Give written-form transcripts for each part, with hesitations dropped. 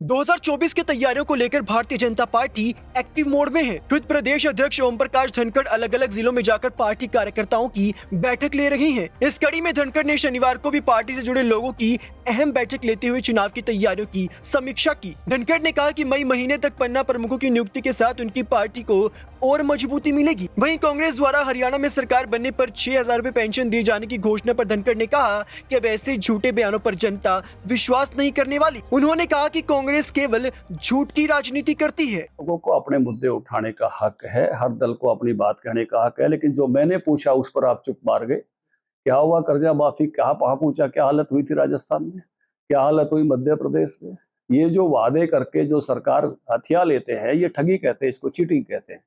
2024 की तैयारियों को लेकर Bharatiya Janata party active mode में है। खुद प्रदेश अध्यक्ष ओम प्रकाश धनखड़ अलग अलग जिलों में जाकर पार्टी कार्यकर्ताओं की बैठक ले रहे हैं। इस कड़ी में धनखड़ ने शनिवार को भी पार्टी से जुड़े लोगों की अहम बैठक लेते हुए चुनाव की तैयारियों की समीक्षा की। धनखड़ ने कहा कि मई महीने तक पन्ना प्रमुखों की नियुक्ति के साथ उनकी पार्टी को और मजबूती मिलेगी। वहीं कांग्रेस द्वारा हरियाणा में सरकार बनने पर 6,000 रुपए पेंशन दिए जाने की घोषणा पर धनखड़ ने कहा कि अब ऐसे झूठे बयानों पर जनता विश्वास नहीं करने वाली। उन्होंने कहा कि कांग्रेस केवल झूठ की राजनीति करती है। लोगों को अपने मुद्दे उठाने का हक है, हर दल को अपनी बात कहने का हक है, लेकिन जो मैंने पूछा उस पर आप चुप मार गए। क्या हुआ कर्जा माफी, कहाँ पूछा, क्या हालत हुई थी राजस्थान में, क्या हालत हुई मध्य प्रदेश में। ये जो वादे करके जो सरकार हथिया लेते हैं, ये ठगी कहते हैं, इसको चीटिंग कहते हैं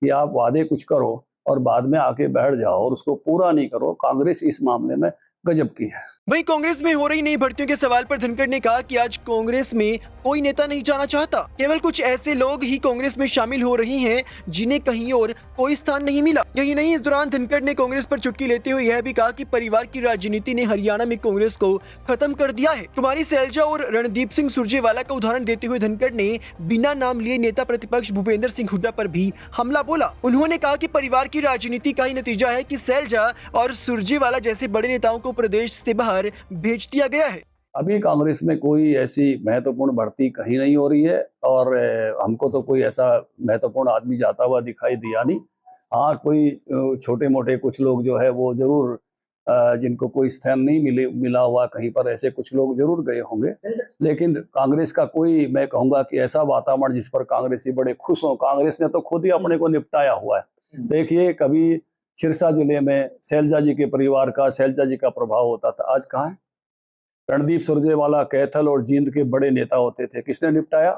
कि आप वादे कुछ करो और बाद में आके बैठ जाओ और उसको पूरा नहीं करो। कांग्रेस इस मामले में गजब की है। वहीं कांग्रेस में हो रही नई भर्तियों के सवाल पर धनखड़ ने कहा कि आज कांग्रेस में कोई नेता नहीं जाना चाहता, केवल कुछ ऐसे लोग ही कांग्रेस में शामिल हो रहे हैं जिन्हें कहीं और कोई स्थान नहीं मिला। यही नहीं, इस दौरान धनखड़ ने कांग्रेस पर चुटकी लेते हुए यह भी कहा कि परिवार की राजनीति ने हरियाणा में कांग्रेस को खत्म कर दिया है। कुमारी सैलजा और रणदीप सिंह सुरजेवाला का उदाहरण देते हुए धनखड़ ने बिना नाम लिए नेता प्रतिपक्ष भूपेंद्र सिंह हुड्डा पर भी हमला बोला। उन्होंने कहा कि परिवार की राजनीति का ही नतीजा है कि सैलजा और सुरजेवाला जैसे बड़े नेताओं को प्रदेश से बाहर भेज दिया गया है। अभी कांग्रेस में कोई ऐसी महत्वपूर्ण भर्ती कहीं नहीं हो रही है और हमको तो कोई ऐसा महत्वपूर्ण आदमी जाता हुआ दिखाई दिया नहीं। हाँ, कोई छोटे मोटे कुछ लोग जो है वो जरूर जिनको कोई स्थान नहीं मिला हुआ कहीं पर, ऐसे कुछ लोग जरूर गए होंगे, लेकिन कांग्रेस का कोई, मैं कहूंगा कि ऐसा वातावरण जिस पर कांग्रेसी बड़े खुश हो। कांग्रेस ने तो खुद ही अपने को निपटाया हुआ है। देखिए, कभी सिरसा जिले में सैलजा जी के परिवार का, सैलजा जी का प्रभाव होता था, आज कहाँ है? रणदीप सुरजेवाला, कैथल और जींद के बड़े नेता होते थे, किसने निपटाया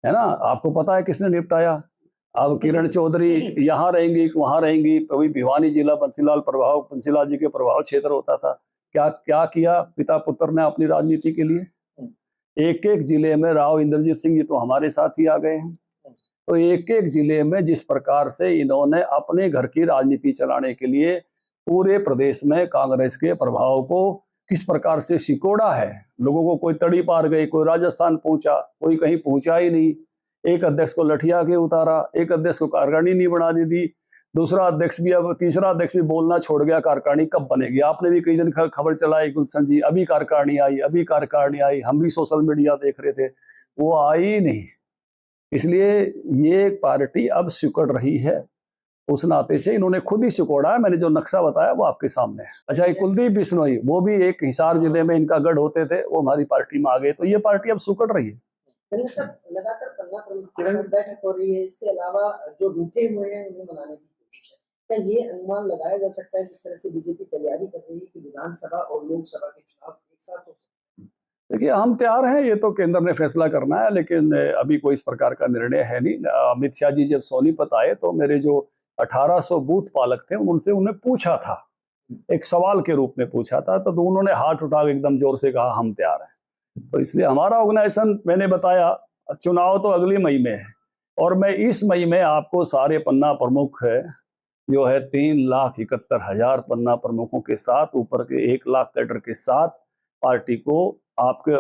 है ना? आपको पता है किसने निपटाया? अब किरण चौधरी यहाँ रहेंगी, वहां रहेंगी। कभी भिवानी जिला बंसीलाल जी के प्रभाव क्षेत्र होता था। क्या क्या किया पिता पुत्र ने अपनी राजनीति के लिए? एक एक जिले में राव इंद्रजीत सिंह जी तो हमारे साथ ही आ गए हैं। तो एक एक जिले में जिस प्रकार से इन्होंने अपने घर की राजनीति चलाने के लिए पूरे प्रदेश में कांग्रेस के प्रभाव को किस प्रकार से सिकोड़ा है। लोगों को कोई तड़ी पार गई, कोई राजस्थान पहुंचा, कोई कहीं पहुंचा ही नहीं। एक अध्यक्ष को लठिया के उतारा, एक अध्यक्ष को कार्यकारिणी नहीं बना दी, दूसरा अध्यक्ष भी, अब तीसरा अध्यक्ष भी बोलना छोड़ गया कार्यकारिणी कब बनेगी। आपने भी कई दिन खबर चलाई गुलशन जी, अभी कार्यकारिणी आई, अभी कार्यकारिणी आई। हम भी सोशल मीडिया देख रहे थे, वो आई नहीं। इसलिए ये पार्टी अब सिकुड़ रही है। उस नाते से इन्होंने खुद ही सिकोड़ा है। मैंने जो नक्शा बताया वो आपके सामने है। अच्छा, कुलदीप बिश्नोई, वो भी एक हिसार जिले में इनका गढ़ होते थे, वो हमारी पार्टी में आ गए। तो ये पार्टी अब सिकुड़ रही है। लगातार पन्ना प्रमुख बैठक हो रही है, इसके अलावा जो रूठे हुए हैं उन्हें मनाने की कोशिश है। क्या ये अनुमान लगाया जा सकता है जिस तरह से बीजेपी तैयारी कर रही है कि विधानसभा और लोकसभा के चुनाव एक साथ हो सकते हैं? देखिए, हम तैयार हैं, ये तो केंद्र ने फैसला करना है, लेकिन अभी कोई इस प्रकार का निर्णय है नहीं। अमित शाह जी जब सोनीपत आए तो मेरे जो 1800 बूथ पालक थे उनसे उन्हें पूछा था, एक सवाल के रूप में पूछा था, तो उन्होंने हाथ उठा के एकदम जोर से कहा हम तैयार हैं। तो इसलिए हमारा ऑर्गेनाइजेशन, मैंने बताया, चुनाव तो अगली मई में है और मैं इस मई में आपको सारे पन्ना प्रमुख है जो है 3,71,000 पन्ना प्रमुखों के साथ, ऊपर के 1 लाख कैडर के साथ पार्टी को आपके,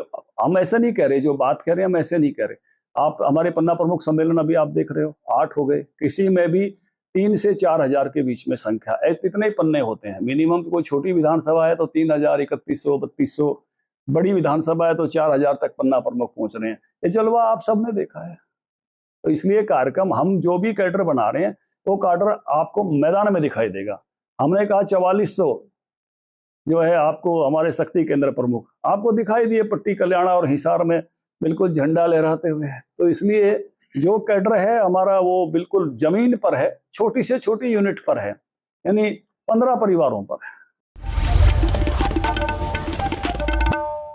हम ऐसे नहीं कह रहे, जो बात कह रहे हैं हम ऐसे नहीं कह रहे। आप हमारे पन्ना प्रमुख सम्मेलन अभी आप देख रहे हो, 8 हो गए, किसी में भी 3 से 4,000 के बीच में संख्या, इतने पन्ने होते हैं मिनिमम। कोई छोटी विधानसभा है तो 3,000, 3,100, 3,200, बड़ी विधानसभा है तो 4,000 तक पन्ना प्रमुख पहुंच रहे हैं। ये जलवा आप सबने देखा है। तो इसलिए कार्यक्रम, हम जो भी कैडर बना रहे हैं वो कैडर आपको मैदान में दिखाई देगा। हमने कहा 4400 जो है आपको हमारे शक्ति केंद्र प्रमुख आपको दिखाई दिए पट्टी, कल्याणा और हिसार में बिल्कुल झंडा लहराते हुए। तो इसलिए जो कैडर है हमारा वो बिल्कुल जमीन पर है, छोटी से छोटी यूनिट पर है, यानी 15 परिवारों पर है।